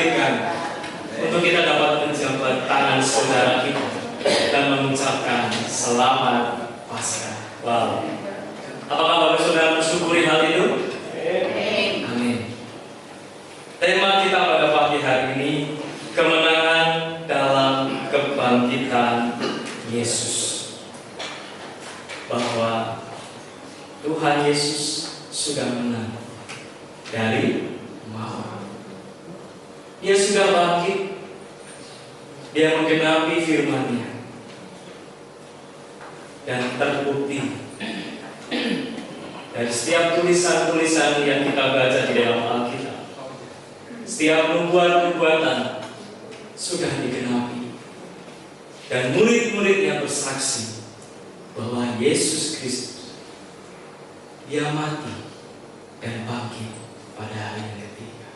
berikan untuk kita dapat menjabat tangan saudara kita dan mengucapkan selamat Paskah. Wow. Apakah Bapak Saudara bersyukuri hal itu? Amin. Tema kita pada pagi hari ini, kemenangan dalam kebangkitan Yesus. Bahwa Tuhan Yesus sudah menang dari maut. Dia sudah bangkit. Dia menggenapi firman-Nya. Dan terbukti dari setiap tulisan-tulisan yang kita baca di dalam Alkitab, setiap nubuat-nubuatan sudah digenapi. Dan murid-muridnya bersaksi bahwa Yesus Kristus, Dia mati dan bangkit pada hari yang ketiga.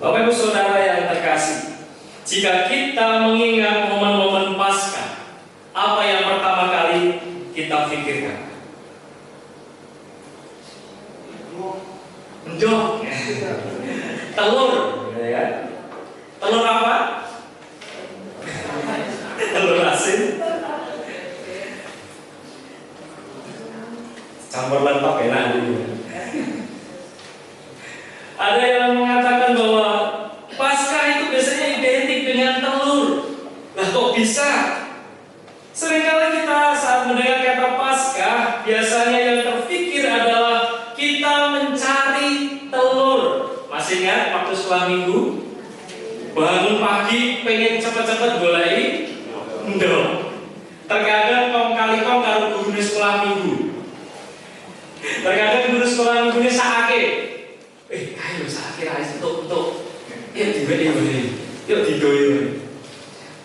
Bapak Ibu Saudara yang terkasih, jika kita mengingat momen-momen Paskah, apa yang pertama kali kita pikirkan? Endok, telur, ya. Telur apa? Telur asin. Campur lengkap enak dulu. Ada yang mengatakan bahwa Paskah itu biasanya identik dengan telur. Lah kok bisa? Seringkali kita saat mendengar kata Paskah, biasanya yang terpikir adalah kita mencari telur. Masih ingat waktu sekolah minggu? Bangun pagi pengen cepet-cepet golek endok. Terkadang kong kali kong karo guru sekolah minggu. Terkadang guru sekolah minggu ini sakake. Ayo sakake ayo untuk. Yuk digoyoi. Yuk digoyoi.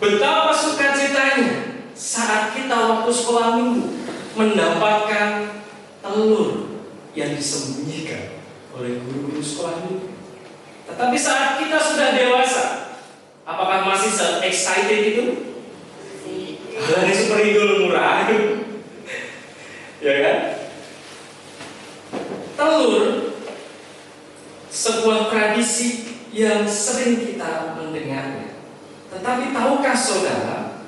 Betapa sukacitanya saat kita waktu sekolah minggu mendapatkan telur yang disembunyikan oleh guru-guru sekolah minggu. Tetapi saat kita sudah dewasa, apakah masih se-excited itu? Ini super idol murah. Ya kan? Telur sebuah tradisi yang sering kita mendengarnya. Tetapi tahukah saudara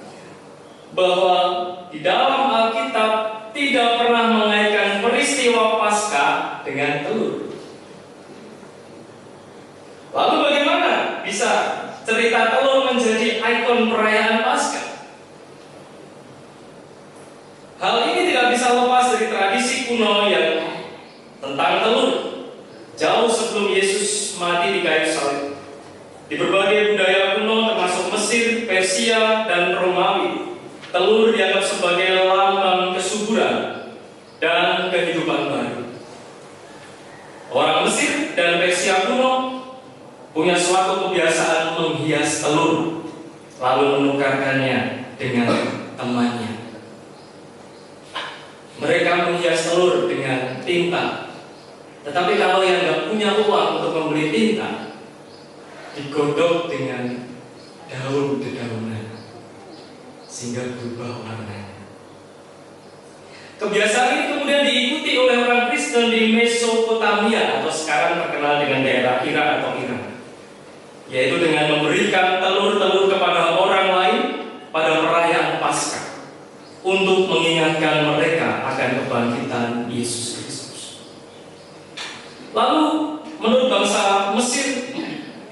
bahwa di dalam Alkitab tidak pernah mengaitkan peristiwa Paskah dengan telur? Lalu bagaimana bisa cerita telur menjadi ikon perayaan Paskah? Hal ini tidak bisa lepas dari tradisi kuno yang tentang telur. Jauh sebelum Yesus mati di kayu salib, di berbagai budaya kuno termasuk Mesir, Persia, dan Romawi, telur dianggap sebagai lambang kesuburan dan kehidupan baru. Orang Mesir dan Persia kuno punya suatu kebiasaan menghias telur, lalu menukarkannya dengan temannya. Mereka menghias telur dengan tinta. Tetapi kalau yang nggak punya uang untuk membeli tinta, digodok dengan daun-dedaunan sehingga berubah warnanya. Kebiasaan ini kemudian diikuti oleh orang Kristen di Mesopotamia atau sekarang terkenal dengan daerah Irak atau Iran, yaitu dengan memberikan telur-telur kepada orang lain pada perayaan Paskah untuk mengingatkan mereka akan kebangkitan Yesus Kristus. Lalu menurut bangsa Mesir,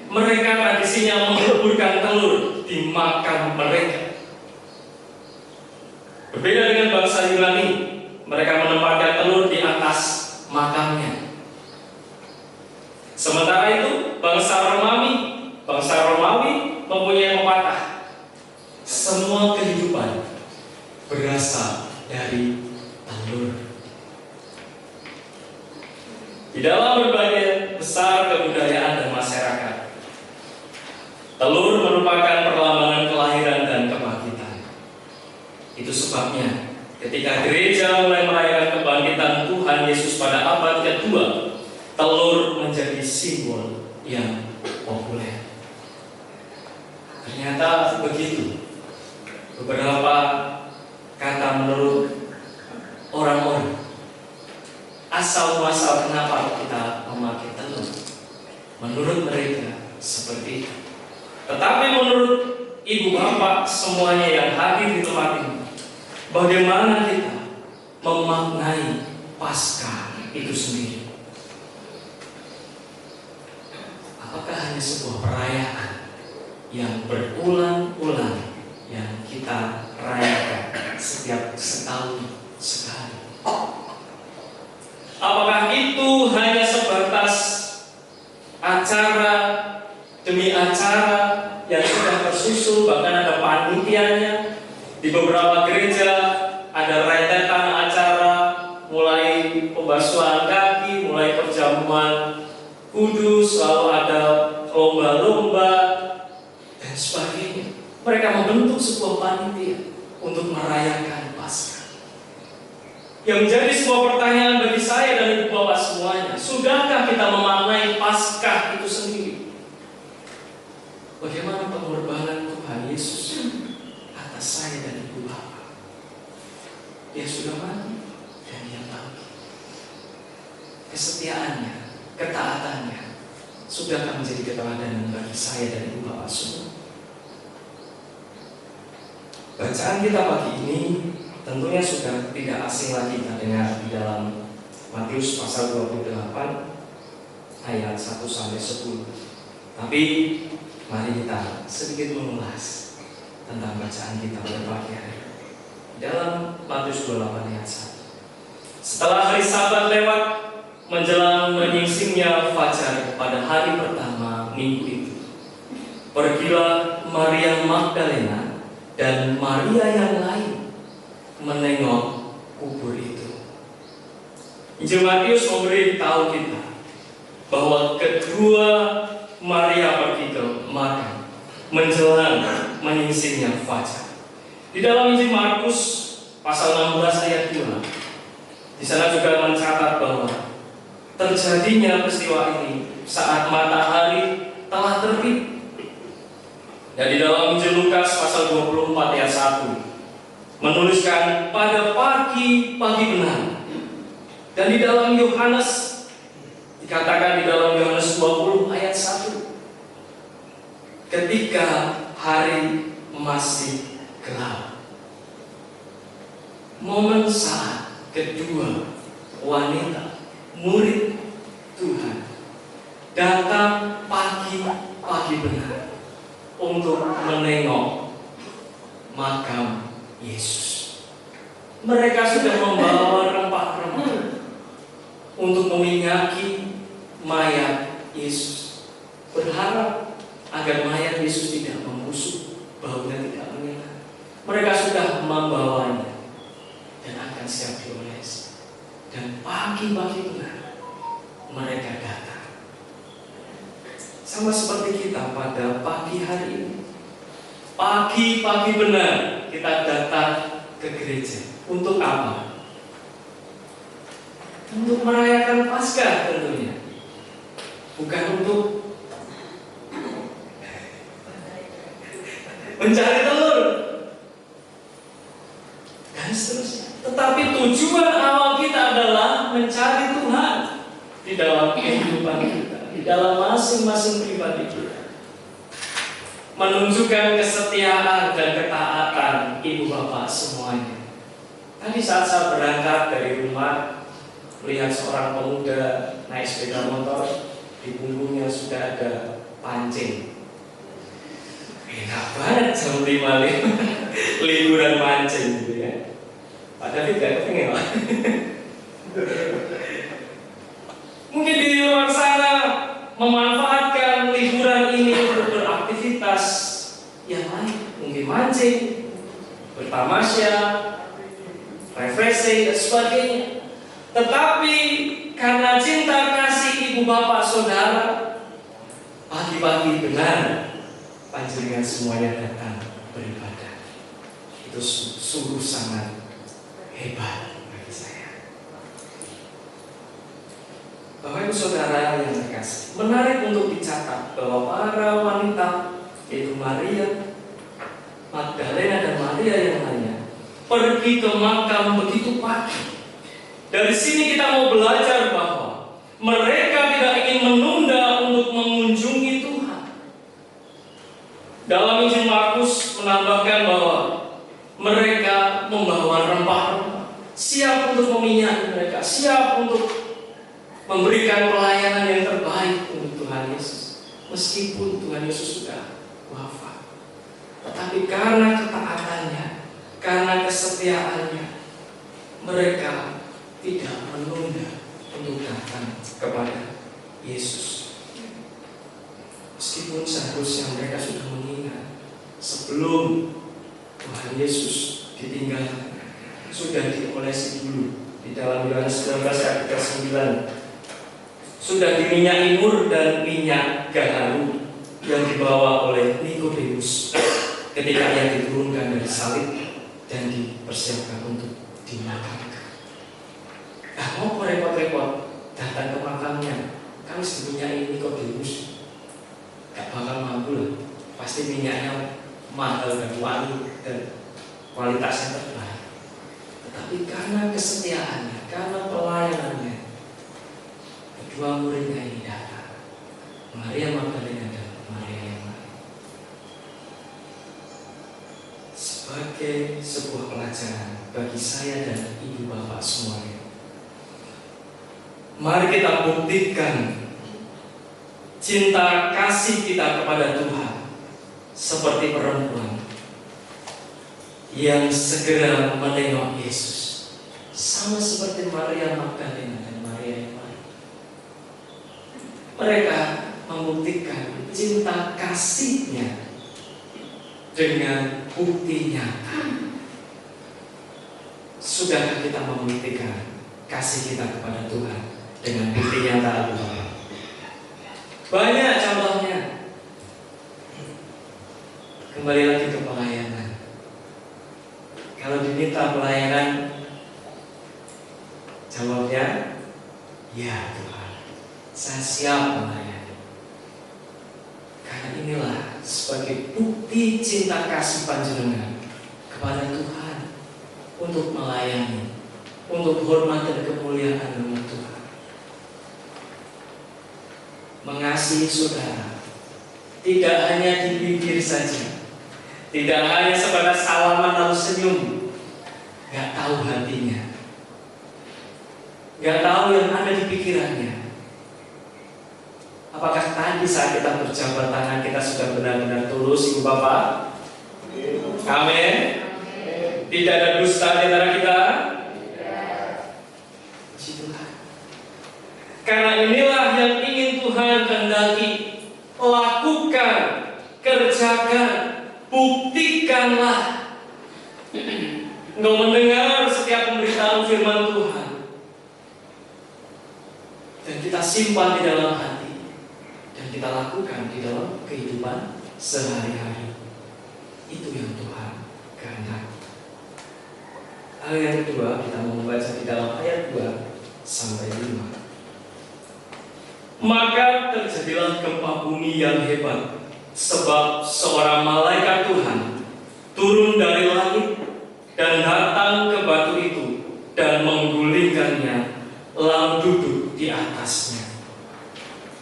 mereka tradisinya menguburkan telur di makam mereka. Berbeda dengan bangsa Yunani, mereka menempatkan telur di atas makamnya. Sementara itu, bangsa Romawi mempunyai pepatah, semua kehidupan berasal dari telur. Di dalam berbagai besar kebudayaan dan masyarakat, telur merupakan perlambangan kelahiran dan kebangkitan. Itu sebabnya ketika gereja mulai merayakan kebangkitan Tuhan Yesus pada abad kedua, telur menjadi simbol yang populer. Ternyata begitu. Beberapa kata menurut orang-orang, asal muasal kenapa kita memakai telur, menurut mereka seperti itu. Tetapi menurut ibu bapak semuanya yang hadir di tempat ini, bagaimana kita memaknai Paskah itu sendiri? Apakah hanya sebuah perayaan yang berulang-ulang yang kita rayakan setiap setahun sekali? Apakah itu hanya sebatas acara demi acara yang sudah tersusun, bahkan ada panitianya? Di beberapa gereja ada rentetan acara, mulai pembasuhan kaki, mulai perjamuan kudus, lalu ada lomba-lomba dan sebagainya. Mereka membentuk sebuah panitia untuk merayakan Paskah. Yang menjadi sebuah pertanyaan bagi saya dan ibu bapak semuanya, sudahkah kita memaknai Paskah itu sendiri? Bagaimana pengorbanan Tuhan Yesus atas saya dan ibu bapak? Dia sudah mati dan dia bangkit. Kesetiaannya, ketaatannya sudahkah menjadi keteladanan bagi saya dan ibu bapak semua? Bacaan kita pagi ini tentunya sudah tidak asing lagi kita dengar di dalam Matius pasal 28 ayat 1 sampai 10. Tapi mari kita sedikit mengulas tentang bacaan kita pada pagi hari. Dalam Matius 28 ayat 1. Setelah hari Sabat lewat, menjelang menyingsingnya fajar pada hari pertama minggu itu, pergilah Maria Magdalena dan Maria yang lain menengok kubur itu. Injil Matius memberitahu kita bahwa kedua Maria pergi ke makam menjelang menyingsingnya fajar. Di dalam Injil Markus pasal 16 ayat 2, di sana juga mencatat bahwa terjadinya peristiwa ini saat matahari telah terbit. Dan di dalam Injil Lukas pasal 24 ayat 1 menuliskan pada pagi-pagi benar. Dan di dalam Yohanes dikatakan di dalam Yohanes 20 ayat 1, ketika hari masih gelap. Momen saat kedua wanita murid Tuhan datang pagi-pagi benar untuk menengok makam Yesus. Mereka sudah membawa rempah-rempah untuk meminyaki mayat Yesus, berharap agar mayat Yesus tidak membusuk, baunya tidak menyengat. Mereka sudah membawanya dan akan siap dioles. Dan pagi-pagi benar mereka datang. Sama seperti kita pada pagi hari ini. Pagi-pagi benar kita datang ke gereja. Untuk apa? Untuk merayakan Paskah tentunya. Bukan untuk mencari telur dan seterusnya. Tetapi tujuan awal kita adalah mencari Tuhan di dalam kehidupan kita, di dalam masing-masing pribadi kita. Menunjukkan kesetiaan dan ketaatan ibu bapak semuanya. Tadi saat saya berangkat dari rumah, melihat seorang pemuda naik sepeda motor, di punggungnya sudah ada pancing. Enak banget jam 5 liburan mancing gitu ya. Padahal tidak kepengen lah. Mungkin di luar sana memanfaatkan liburan ini untuk beraktivitas yang lain, mungkin mancing, bertamasya, refreshing dan sebagainya. Tetapi karena cinta kasih ibu bapak saudara, pagi-pagi benar panjenengan semuanya datang beribadah. Itu sungguh sangat hebat bagi saya. Bapak ibu saudara yang terkasih, menarik untuk dicatat bahwa para wanita, yaitu Maria Magdalena dan Maria yang lainnya, pergi ke makam begitu pagi. Dari sini kita mau belajar bahwa mereka tidak ingin menunda untuk mengunjungi Tuhan. Dalam Injil Markus menambahkan bahwa mereka membawa rempah-rempah, siap untuk meminyaki mereka, siap untuk memberikan pelayanan yang terbaik untuk Tuhan Yesus. Meskipun Tuhan Yesus sudah wafat, tetapi karena ketaatannya, karena kesetiaannya, mereka tidak menunda untuk datang kepada Yesus. Meskipun seharusnya mereka sudah mengingat sebelum Tuhan Yesus ditinggalkan, sudah diolesi dulu di dalam Yohanes 19 ayat 9, sudah diminyaki mur dan minyak gaharu yang dibawa oleh Nikodemus ketika ia diturunkan dari salib dan dipersiapkan untuk dimakamkan. Nah, mau repot-repot datang ke makamnya, kami diminyaki Nikodemus, gak bakal mampu lah. Pasti minyaknya mahal dan wangi dan kualitasnya terbaik. Tetapi karena kesetiaannya, karena pelayanannya, kedua muridnya ini datang, Maria Magdalena dan Maria yang lain. Sebagai sebuah pelajaran bagi saya dan ibu bapak semuanya, mari kita buktikan cinta kasih kita kepada Tuhan seperti perempuan yang segera menengok Yesus, sama seperti Maria Magdalena dan Maria yang lain. Mereka membuktikan cinta kasihnya dengan bukti nyata. Sudahkah kita membuktikan kasih kita kepada Tuhan dengan bukti nyata? Banyak contohnya. Kembali lagi ke pelayanan. Kalau diminta pelayanan, jawabnya, ya Tuhan, saya siap melayani. Karena inilah sebagai bukti cinta kasih panjenengan kepada Tuhan untuk melayani, untuk hormat dan kemuliaan nama Tuhan. Mengasihi saudara tidak hanya di bibir saja, tidak hanya sebatas salaman lalu senyum, gak tahu hatinya, gak tahu yang ada di pikirannya. Apakah tadi saat kita berjabat tangan kita sudah benar-benar tulus, ibu bapak? Amin. Tidak ada dusta di antara kita. Puji Tuhan. Karena inilah yang ingin Tuhan kehendaki. Lakukan, kerjakan, buktikanlah. Engkau mendengar setiap pemberitaan firman Tuhan, dan kita simpan di dalam hati, dan kita lakukan di dalam kehidupan sehari-hari. Itu yang Tuhan kehendaki. Hal yang kedua, kita mau membaca di dalam ayat 2 sampai 5. Maka terjadilah gempa bumi yang hebat, sebab seorang malaikat Tuhan turun dari langit dan datang ke batu itu dan menggulingkannya, lalu duduk di atasnya.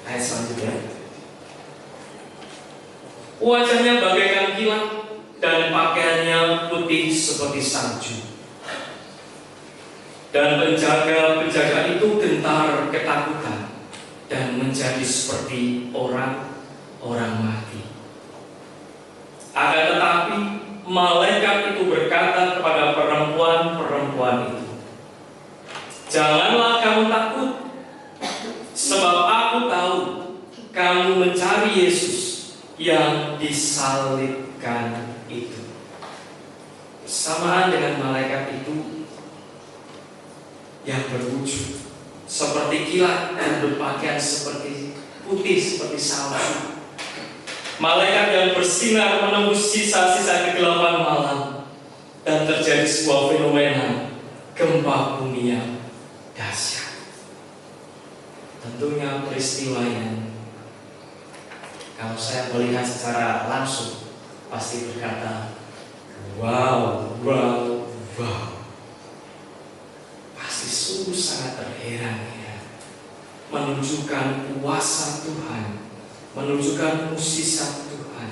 Ayat selanjutnya. Wajahnya bagaikan kilat dan pakaiannya putih seperti salju. Dan penjaga-penjaga itu gentar ketakutan dan menjadi seperti orang mati. Akan tetapi malaikat itu berkata kepada perempuan-perempuan itu, janganlah kamu takut, sebab aku tahu kamu mencari Yesus yang disalibkan itu. Bersamaan dengan malaikat itu yang berwujud seperti kilat dan berpakaian seperti putih seperti salju, malaikat yang bersinar menembus sisa-sisa kegelapan malam, dan terjadi sebuah fenomena gempa bumi yang dahsyat. Tentunya peristiwa yang kalau saya melihat secara langsung pasti berkata, wow, wow, wow. Pasti sungguh sangat terheran-heran, menunjukkan kuasa Tuhan, menunjukkan mukjizat Tuhan,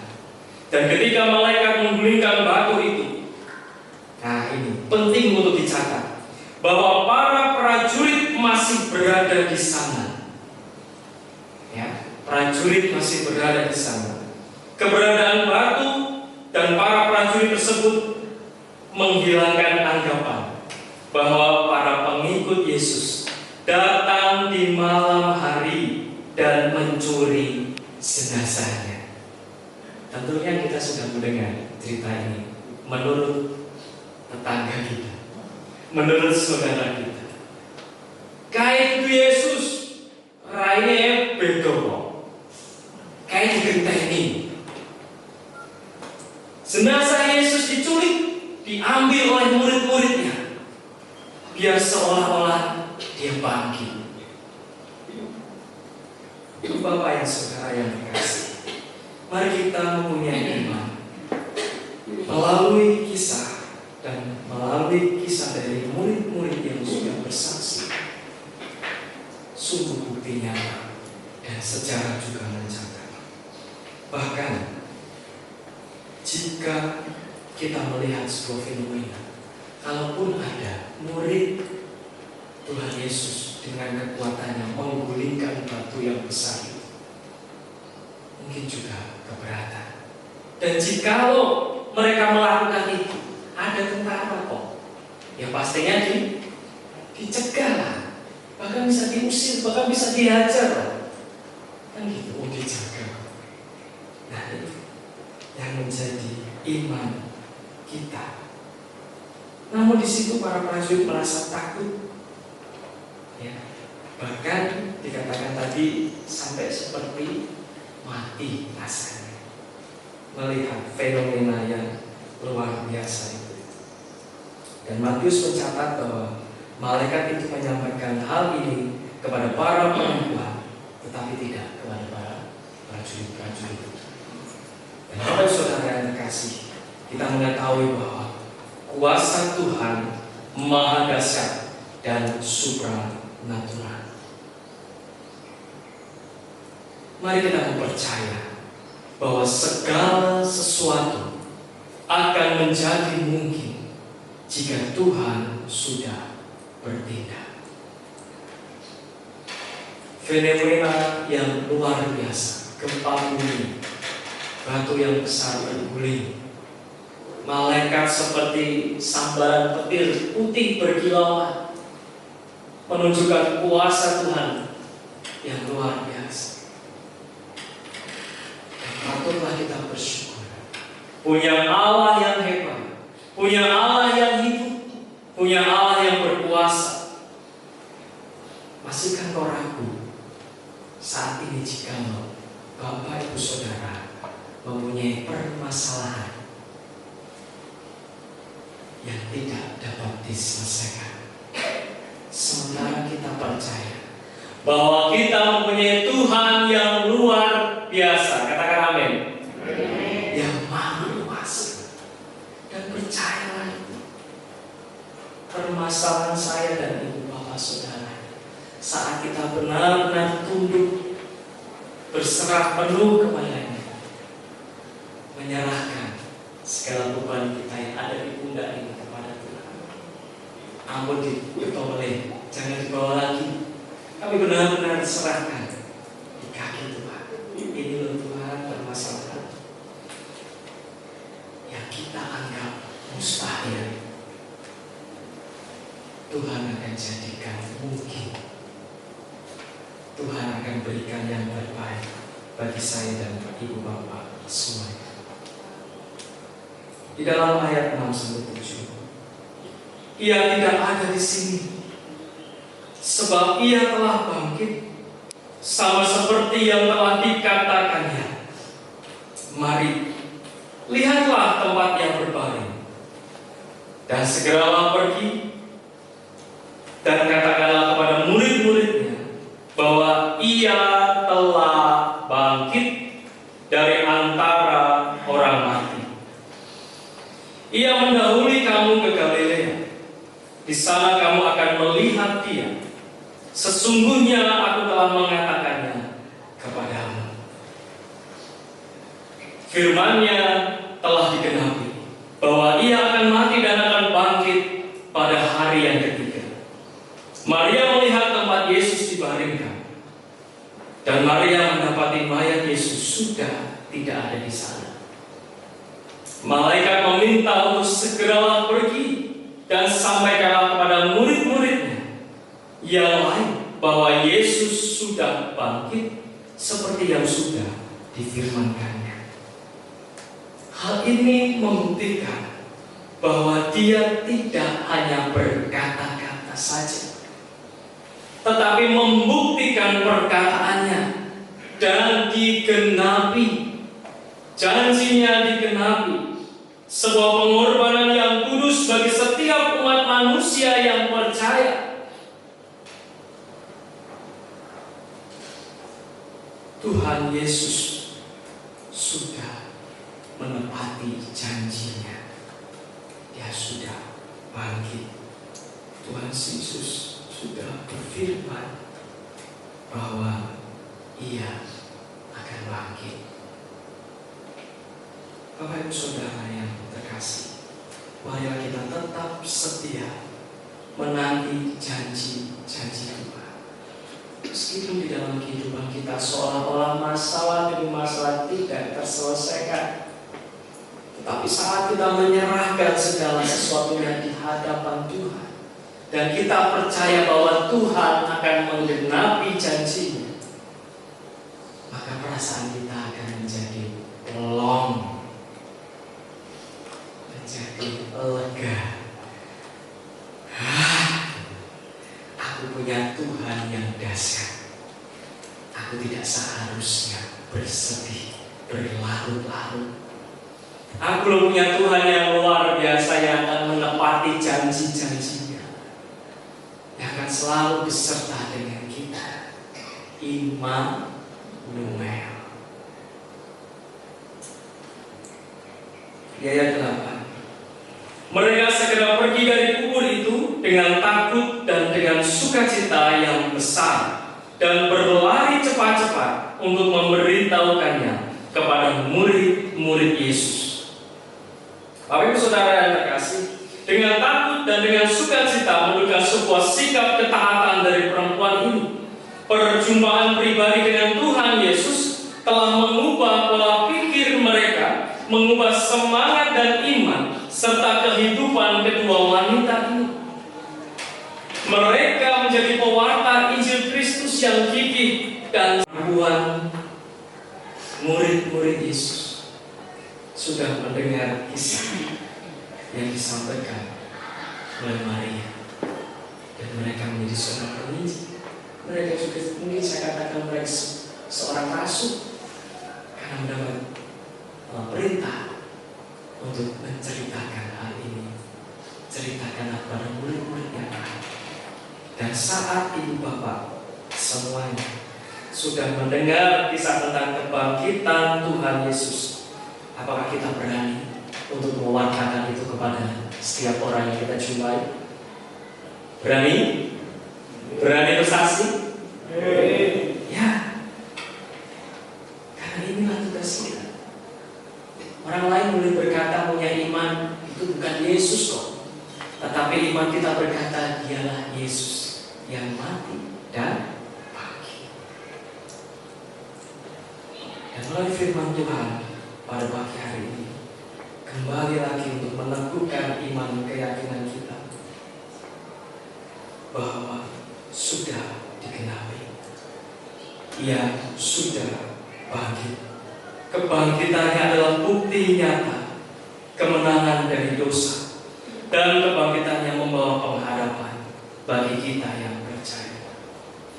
Dan ketika malaikat menggulingkan batu itu, nah ini penting untuk dicatat, bahwa para prajurit masih berada di sana. Ya, prajurit masih berada di sana. Keberadaan batu dan para prajurit tersebut menghilangkan anggapan bahwa para pengikut Yesus datang di malam hari dan mencuri jenazahnya. Tentunya kita sudah mendengar cerita ini menurut tetangga kita, menurut saudara kita. Kayak itu Yesus, raine bedo kok. Kayak digenteni. Jenazah Yesus diculik, diambil oleh murid-muridnya, biar seolah-olah dia bangkit. Bapak yang saudara yang dikasih, mari kita mempunyai iman melalui kisah dan melalui kisah dari murid-murid yang sudah bersaksi. Sungguh bukti nyata dan sejarah juga mencatat. Bahkan jika kita melihat sebuah fenomena, kalaupun ada murid Tuhan Yesus dengan kekuatannya menggulingkan batu yang besar itu, mungkin juga keberatan. Dan jikalau mereka melakukan itu, ada tentara kok, ya pastinya dicegah lah, bahkan bisa diusir, bahkan bisa dihajar, kan gitu, dijaga. Nah itu yang menjadi iman kita. Namun di situ para prajurit merasa takut. Ya, bahkan dikatakan tadi sampai seperti mati rasanya melihat fenomena yang luar biasa itu. Dan Matius mencatat bahwa malaikat itu menyampaikan hal ini kepada para perempuan, tetapi tidak kepada para prajurit-prajurit. Dan Bapak saudara yang terkasih, kita mengetahui bahwa kuasa Tuhan maha dahsyat dan supranatural. Mari kita percaya bahwa segala sesuatu akan menjadi mungkin jika Tuhan sudah bertindak. Fenomena yang luar biasa, gempa bumi, batu yang besar berguling, malaikat seperti sambaran petir putih berkilauan, menunjukkan kuasa Tuhan yang luar biasa. Dan patutlah kita bersyukur, punya Allah yang hebat, punya Allah yang hidup, punya Allah yang berkuasa. Masihkah kau ragu saat ini jika Bapak Ibu Saudara mempunyai permasalahan yang tidak dapat diselesaikan, sementara kita percaya bahwa kita mempunyai Tuhan yang luar biasa? Katakan amin. Yang maha kuasa. Dan percayalah itu, permasalahan saya dan ibu bapak saudara, saat kita benar-benar tunduk, berserah penuh kepadanya, menyerahkan segala beban kita yang ada di pundak ini kepada Tuhan. Ampun ditoleh, jangan dibawa lagi. Kami benar-benar diserahkan di kaki Tuhan. Ini loh Tuhan permasalahan yang kita anggap mustahil, Tuhan akan jadikan mungkin. Tuhan akan berikan yang terbaik bagi saya dan ibu bapak semuanya. Di dalam ayat 6-7, Ia tidak ada di sini, sebab Ia telah bangkit, sama seperti yang telah dikatakannya. Mari, lihatlah tempat yang berbaring, dan segeralah pergi, dan katakanlah kepada murid-muridnya bahwa Ia telah bangkit dari antara orang mati. Ia mendahului kamu ke Galilea. Di sana kamu akan melihat Dia. Sesungguhnya aku telah mengatakannya kepadamu. Firman-Nya telah digenapi, bahwa Ia akan mati dan akan bangkit pada hari yang ketiga. Maria melihat tempat Yesus dibaringkan, dan Maria mendapati mayat Yesus sudah tidak ada di sana. Malaikat meminta untuk segeralah pergi dan sampaikanlah kepada murid-muridnya yang lain bahwa Yesus sudah bangkit seperti yang sudah difirmankannya. Hal ini membuktikan bahwa Dia tidak hanya berkata-kata saja, tetapi membuktikan perkataannya dan digenapi. Janjinya digenapi. Sebuah pengorbanan yang kudus bagi setiap umat manusia yang percaya. Tuhan Yesus sudah menepati janjinya. Dia sudah bangkit. Tuhan Yesus sudah berfirman bahwa Ia akan bangkit. Bapak Ibu Saudara yang terkasih, marilah kita tetap setia menanti janji-janji Tuhan. Meskipun di dalam kehidupan kita seolah-olah masalah demi masalah tidak terselesaikan, tetapi saat kita menyerahkan segala sesuatunya di hadapan Tuhan, dan kita percaya bahwa Tuhan akan menggenapi janji-Nya, maka perasaan kita akan menjadi long, menjadi lega. Aku punya Tuhan yang dahsyat. Aku tidak seharusnya bersedih berlarut-larut. Aku punya Tuhan yang luar biasa yang akan menepati janji-janjinya, yang akan selalu beserta dengan kita. Immanuel. Ayat 8. Mereka segera pergi dari kubur itu dengan takut dan dengan sukacita yang besar, dan berlari cepat-cepat untuk memberitahukannya kepada murid-murid Yesus. Bapak Ibu Saudara yang terkasih, dengan takut dan dengan sukacita menunjukkan sebuah sikap ketaatan dari perempuan ini. Perjumpaan pribadi dengan Tuhan Yesus telah mengubah pola pikir mereka, mengubah semangat dan iman serta kehidupan kedua wanita ini. Mereka menjadi pewarta Injil Kristus yang gigih dan ribuan murid-murid Yesus sudah mendengar kisah yang disampaikan oleh Maria, dan mereka menjadi seorang penginjil. Mereka juga mungkin saya katakan mereka seorang rasul karena mendapat perintah untuk menceritakan hal ini, ceritakanlah kepada murid-murid yang lain. Dan saat ibu bapak semuanya sudah mendengar kisah tentang kebangkitan Tuhan Yesus, apakah kita berani untuk mewartakan itu kepada setiap orang yang kita jumpai? Berani? Berani bersaksi? Ya, karena inilah tugas kita. Orang lain boleh berkata punya iman itu bukan Yesus kok, tetapi iman kita berkata dialah Yesus yang mati dan bangkit. Dan melalui firman Tuhan pada pagi hari ini, kembali lagi untuk meneguhkan iman keyakinan kita bahwa sudah digenapi. Ia sudah bangkit. Kebangkitannya adalah bukti nyata kemenangan dari dosa, dan kebangkitannya membawa pengharapan bagi kita yang percaya.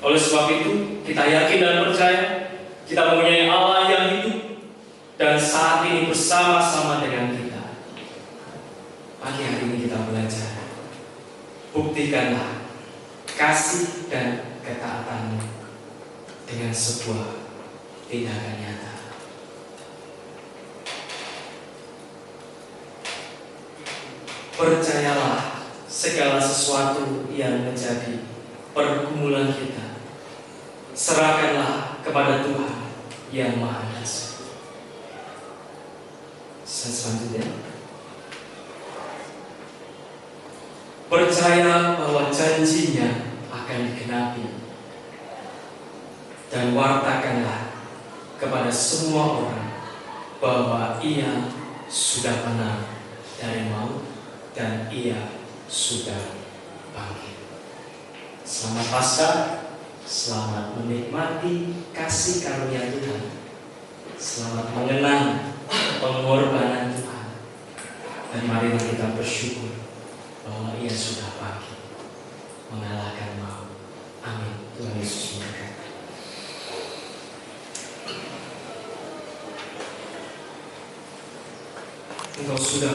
Oleh sebab itu, kita yakin dan percaya kita mempunyai Allah yang hidup dan saat ini bersama-sama dengan kita. Pagi hari ini kita belajar, buktikanlah kasih dan ketaatanmu dengan sebuah tindakan nyata. Percayalah segala sesuatu yang menjadi pergumulan kita, serahkanlah kepada Tuhan yang Maha Dahsyat. Selanjutnya, percaya bahwa janjinya akan digenapi, dan wartakanlah kepada semua orang bahwa Ia sudah menang dari maut dan Ia sudah bangkit. Selamat Paskah, selamat menikmati kasih karunia Tuhan, selamat mengenang pengorbanan Tuhan, dan marilah kita bersyukur bahwa Ia sudah bangkit mengalahkan maut. Amin. Tuhan Yesus memberkati. Engkau sudah